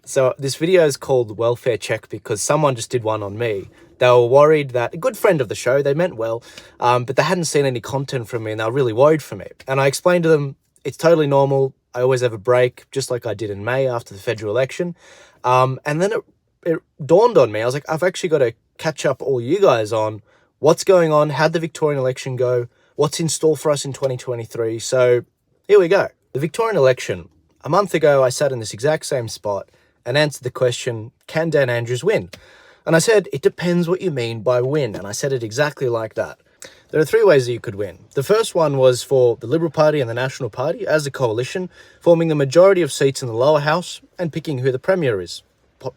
So this video is called Welfare Check because someone just did one on me. They were worried that, a good friend of the show, they meant well, but they hadn't seen any content from me and they were really worried for me. And I explained to them, it's totally normal. I always have a break, just like I did in May after the federal election. And then it dawned on me. I was like, I've actually got to catch up all you guys on what's going on, how'd the Victorian election go, what's in store for us in 2023. So here we go. The Victorian election. A month ago, I sat in this exact same spot and answered the question, can Dan Andrews win? And I said, it depends what you mean by win. And I said it exactly like that. There are three ways that you could win. The first one was for the Liberal Party and the National Party as a coalition, forming the majority of seats in the lower house and picking who the Premier is,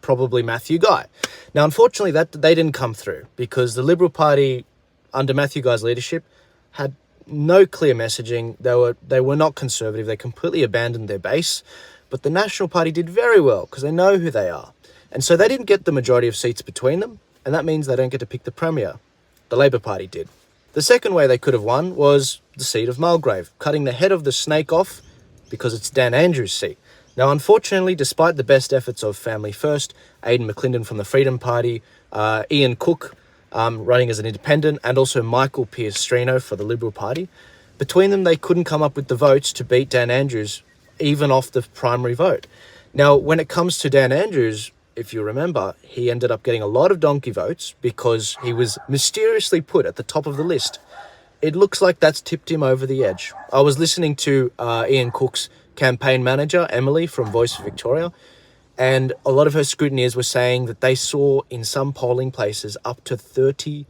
probably Matthew Guy. Now, unfortunately, they didn't come through because the Liberal Party, under Matthew Guy's leadership, had no clear messaging. They were not conservative. They completely abandoned their base. But the National Party did very well because they know who they are. And so they didn't get the majority of seats between them, and that means they don't get to pick the Premier. The Labor Party did. The second way they could have won was the seat of Mulgrave, cutting the head of the snake off because it's Dan Andrews' seat. Now, unfortunately, despite the best efforts of Family First, Aidan McLindon from the Freedom Party, Ian Cook running as an independent, and also Michael Pierstrino for the Liberal Party, between them they couldn't come up with the votes to beat Dan Andrews even off the primary vote. Now, when it comes to Dan Andrews, if you remember, he ended up getting a lot of donkey votes because he was mysteriously put at the top of the list. It looks like that's tipped him over the edge. I was listening to Ian Cook's campaign manager, Emily, from Voice of Victoria, and a lot of her scrutineers were saying that they saw in some polling places up to 30%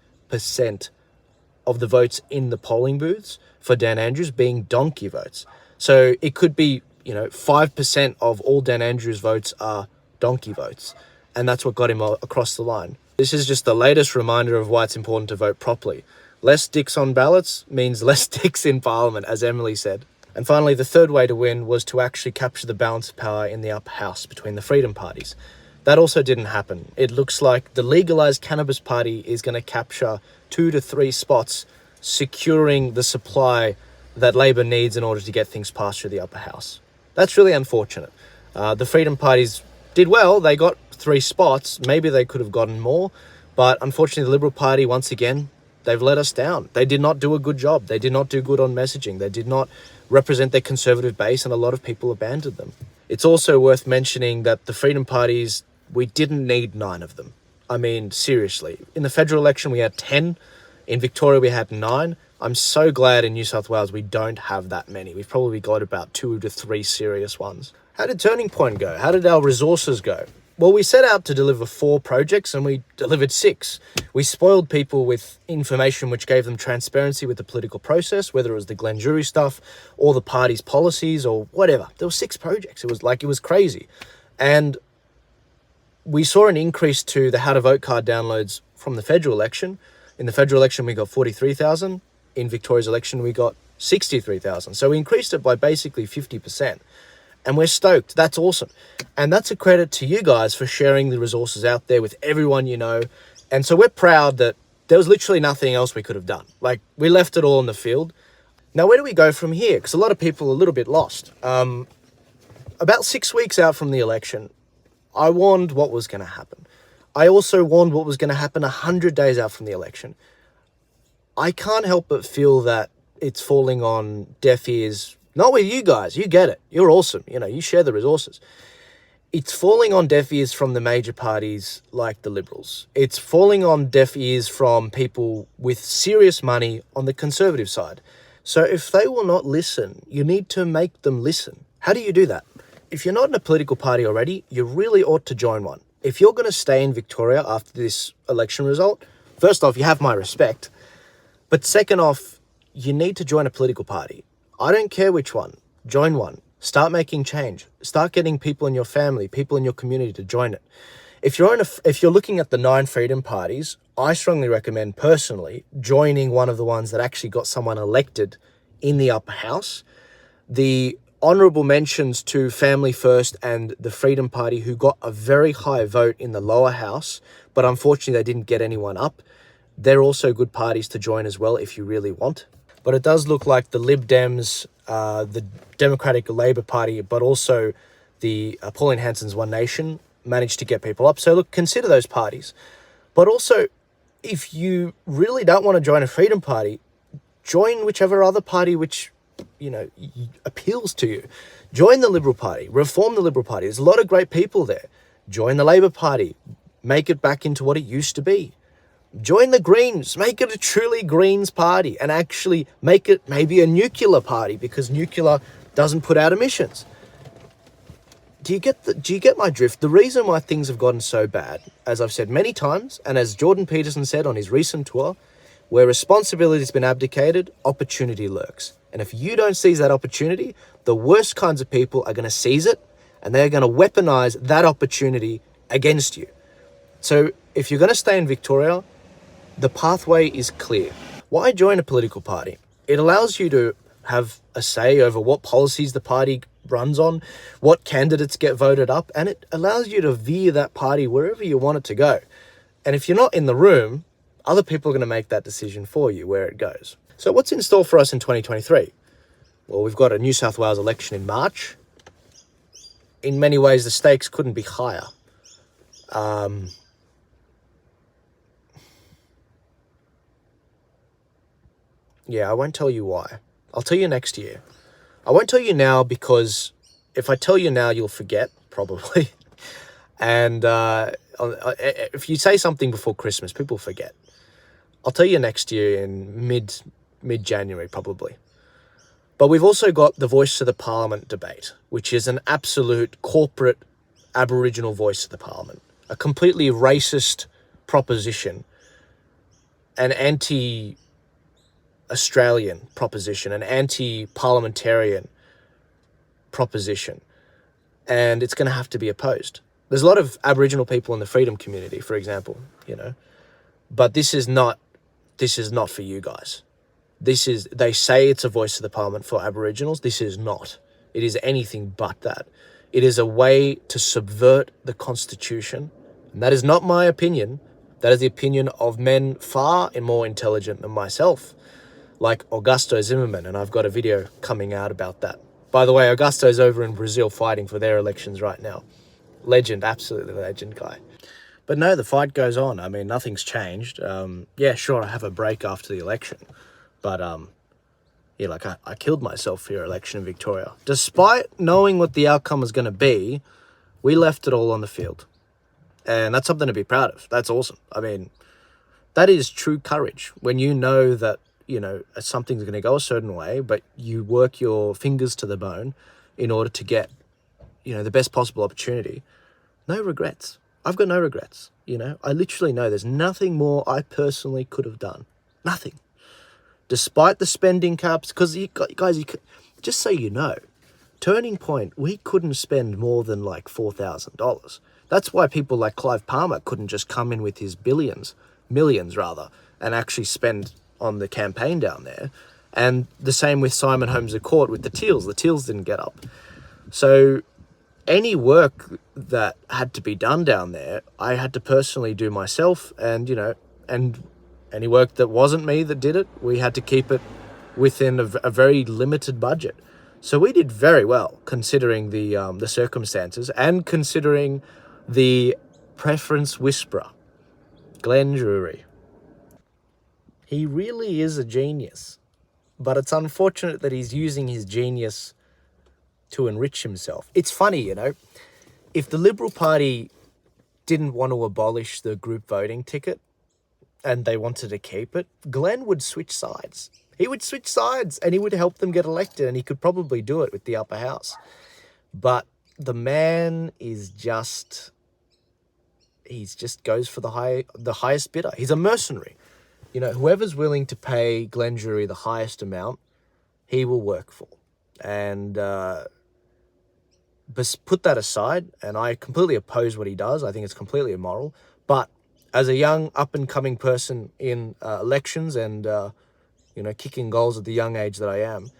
of the votes in the polling booths for Dan Andrews being donkey votes. So it could be 5% of all Dan Andrews votes are donkey votes. And that's what got him across the line. This is just the latest reminder of why it's important to vote properly. Less dicks on ballots means less dicks in Parliament, as Emily said. And finally, the third way to win was to actually capture the balance of power in the upper house between the freedom parties. That also didn't happen. It looks like the legalised cannabis party is going to capture 2 to 3 spots, securing the supply that Labor needs in order to get things passed through the upper house. That's really unfortunate. The freedom parties did well. They got 3 spots. Maybe they could have gotten more. But unfortunately, the Liberal Party, once again, they've let us down. They did not do a good job. They did not do good on messaging. They did not represent their conservative base, and a lot of people abandoned them. It's also worth mentioning that the freedom parties, we didn't need 9 of them. I mean, seriously. In the federal election, we had 10. In Victoria, we had 9. I'm so glad in New South Wales we don't have that many. We've probably got about 2 to 3 serious ones. How did Turning Point go? How did our resources go? Well, we set out to deliver 4 projects and we delivered 6. We spoiled people with information which gave them transparency with the political process, whether it was the Glenn Jury stuff or the party's policies or whatever. There were 6 projects. It was crazy. And we saw an increase to the How to Vote card downloads from the federal election. In the federal election, we got 43,000. In Victoria's election, we got 63,000. So we increased it by basically 50%. And we're stoked. That's awesome. And that's a credit to you guys for sharing the resources out there with everyone you know. And so we're proud that there was literally nothing else we could have done. Like, we left it all in the field. Now, where do we go from here? Because a lot of people are a little bit lost. About 6 weeks out from the election, I warned what was going to happen. I also warned what was going to happen 100 days out from the election. I can't help but feel that it's falling on deaf ears. Not with you guys. You get it. You're awesome. You share the resources. It's falling on deaf ears from the major parties like the Liberals. It's falling on deaf ears from people with serious money on the Conservative side. So if they will not listen, you need to make them listen. How do you do that? If you're not in a political party already, you really ought to join one. If you're going to stay in Victoria after this election result, first off, you have my respect. But second off, you need to join a political party. I don't care which one. Join one. Start making change. Start getting people in your family, people in your community to join it. If you're looking at the 9 freedom parties, I strongly recommend personally joining one of the ones that actually got someone elected in the upper house. The honourable mentions to Family First and the Freedom Party, who got a very high vote in the lower house, but unfortunately they didn't get anyone up. They're also good parties to join as well if you really want. But it does look like the Lib Dems, the Democratic Labour Party, but also the Pauline Hanson's One Nation managed to get people up. So look, consider those parties. But also, if you really don't want to join a freedom party, join whichever other party which, appeals to you. Join the Liberal Party, reform the Liberal Party. There's a lot of great people there. Join the Labor Party, make it back into what it used to be. Join the Greens, make it a truly Greens party, and actually make it maybe a nuclear party, because nuclear doesn't put out emissions. Do you get my drift? The reason why things have gotten so bad, as I've said many times, and as Jordan Peterson said on his recent tour, where responsibility has been abdicated, opportunity lurks. And if you don't seize that opportunity, the worst kinds of people are going to seize it, and they're going to weaponize that opportunity against you. So if you're going to stay in Victoria, the pathway is clear. Why join a political party? It allows you to have a say over what policies the party runs on, what candidates get voted up, and it allows you to veer that party wherever you want it to go. And if you're not in the room, other people are going to make that decision for you where it goes. So what's in store for us in 2023? Well, we've got a New South Wales election in March. In many ways, the stakes couldn't be higher. Yeah, I won't tell you why. I'll tell you next year. I won't tell you now, because if I tell you now, you'll forget, probably. And if you say something before Christmas, people forget. I'll tell you next year in mid-January, probably. But we've also got the Voice of the Parliament debate, which is an absolute corporate Aboriginal voice of the Parliament. A completely racist proposition. An anti-Australian proposition. An anti-parliamentarian proposition. And it's going to have to be opposed. There's a lot of Aboriginal people in the freedom community, for example, But this is not for you guys. They say it's a voice of the Parliament for Aboriginals. This is not. It is anything but that. It is a way to subvert the Constitution. And that is not my opinion. That is the opinion of men far and more intelligent than myself, like Augusto Zimmerman. And I've got a video coming out about that. By the way, Augusto's over in Brazil fighting for their elections right now. Legend, absolutely legend guy. But no, the fight goes on. I mean, nothing's changed. Yeah, sure, I have a break after the election. But, I killed myself for your election in Victoria. Despite knowing what the outcome was going to be, we left it all on the field. And that's something to be proud of. That's awesome. I mean, that is true courage. When you know that, something's going to go a certain way, but you work your fingers to the bone in order to get, the best possible opportunity. No regrets. I've got no regrets. I literally know there's nothing more I personally could have done. Nothing. Despite the spending caps, because guys, just so you know, Turning Point, we couldn't spend more than like $4,000. That's why people like Clive Palmer couldn't just come in with his millions rather, and actually spend on the campaign down there. And the same with Simon Holmes à Court with the Teals. The Teals didn't get up. So any work that had to be done down there, I had to personally do myself, and and any work that wasn't me that did it, we had to keep it within a very limited budget. So we did very well, considering the circumstances, and considering the preference whisperer, Glenn Drury. He really is a genius, but it's unfortunate that he's using his genius to enrich himself. It's funny, if the Liberal Party didn't want to abolish the group voting ticket and they wanted to keep it, Glenn would switch sides. He would switch sides and he would help them get elected, and he could probably do it with the upper house. But the man is just goes for the highest bidder. He's a mercenary. Whoever's willing to pay Glenn Drury the highest amount, he will work for. And but put that aside, and I completely oppose what he does. I think it's completely immoral. But as a young up-and-coming person in elections and, kicking goals at the young age that I am,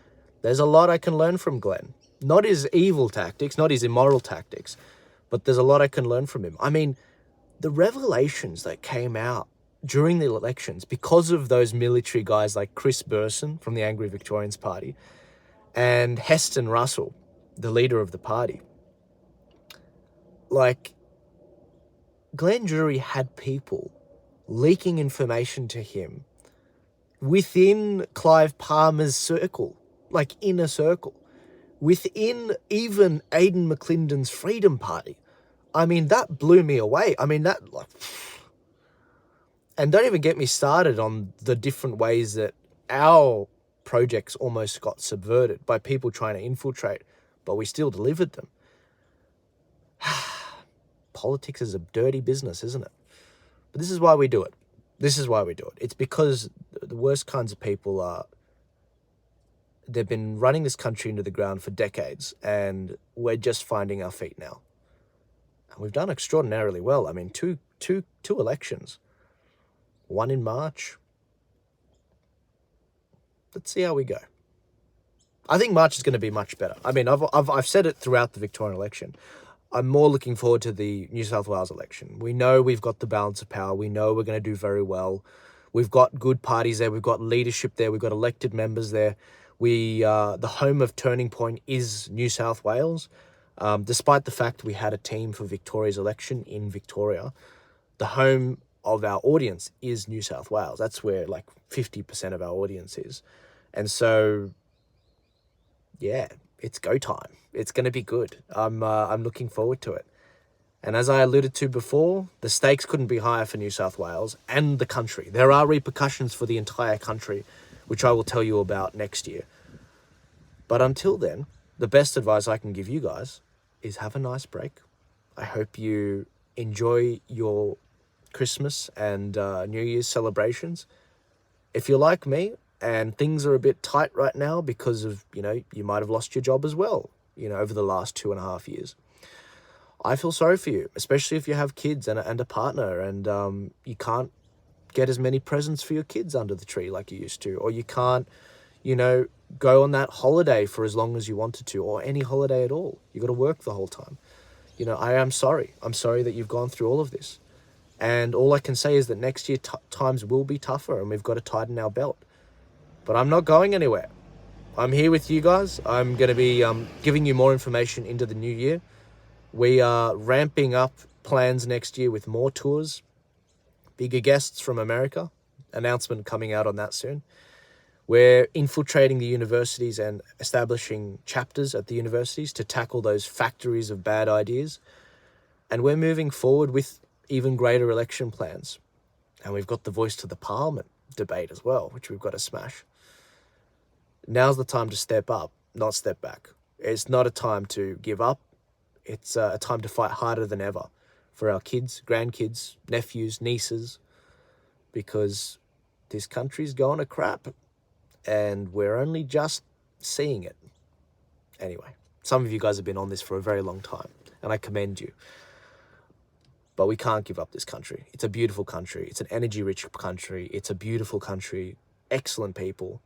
there's a lot I can learn from Glenn. Not his evil tactics, not his immoral tactics, but there's a lot I can learn from him. I mean, the revelations that came out during the elections because of those military guys like Chris Burson from the Angry Victorians Party and Heston Russell, the leader of the party. Like, Glenn Drury had people leaking information to him within Clive Palmer's circle, like inner circle, within even Aidan McClendon's Freedom Party. I mean, that blew me away. I mean, that, like, and don't even get me started on the different ways that our projects almost got subverted by people trying to infiltrate, but we still delivered them. Politics is a dirty business, isn't it? But this is why we do it. This is why we do it. It's because the worst kinds of people are, they've been running this country into the ground for decades, and we're just finding our feet now. And we've done extraordinarily well. I mean, two elections. One in March. Let's see how we go. I think March is going to be much better. I mean, I've said it throughout the Victorian election. I'm more looking forward to the New South Wales election. We know we've got the balance of power. We know we're going to do very well. We've got good parties there. We've got leadership there. We've got elected members there. The home of Turning Point is New South Wales. Despite the fact we had a team for Victoria's election in Victoria, the home of our audience is New South Wales. That's where like 50% of our audience is. And so, yeah, it's go time. It's going to be good. I'm looking forward to it. And as I alluded to before, the stakes couldn't be higher for New South Wales and the country. There are repercussions for the entire country, which I will tell you about next year. But until then, the best advice I can give you guys is have a nice break. I hope you enjoy your Christmas and New Year's celebrations. If you're like me and things are a bit tight right now because of, you might have lost your job as well, over the last 2.5 years. I feel sorry for you, especially if you have kids and a partner, and you can't get as many presents for your kids under the tree like you used to, or you can't, go on that holiday for as long as you wanted to, or any holiday at all. You got to work the whole time. I am sorry. I'm sorry that you've gone through all of this. And all I can say is that next year times will be tougher, and we've got to tighten our belt. But I'm not going anywhere. I'm here with you guys. I'm going to be giving you more information into the new year. We are ramping up plans next year with more tours, bigger guests from America. Announcement coming out on that soon. We're infiltrating the universities and establishing chapters at the universities to tackle those factories of bad ideas. And we're moving forward with even greater election plans. And we've got the Voice to the Parliament debate as well, which we've got to smash. Now's the time to step up, not step back. It's not a time to give up. It's a time to fight harder than ever for our kids, grandkids, nephews, nieces, because this country's going to crap and we're only just seeing it. Anyway, some of you guys have been on this for a very long time, and I commend you. But we can't give up this country. It's a beautiful country. It's an energy-rich country. It's a beautiful country. Excellent people.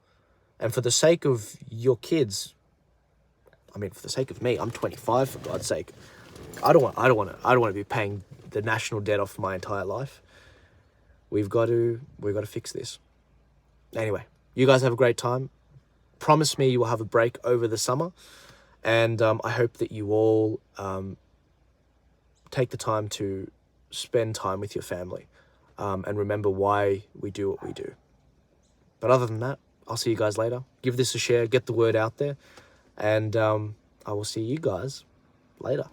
And for the sake of your kids, for the sake of me, I'm 25 for God's sake. I don't want to be paying the national debt off my entire life. We've got to fix this. Anyway, you guys have a great time. Promise me you will have a break over the summer, and I hope that you all take the time to spend time with your family and remember why we do what we do. But other than that, I'll see you guys later. Give this a share, get the word out there, and I will see you guys later.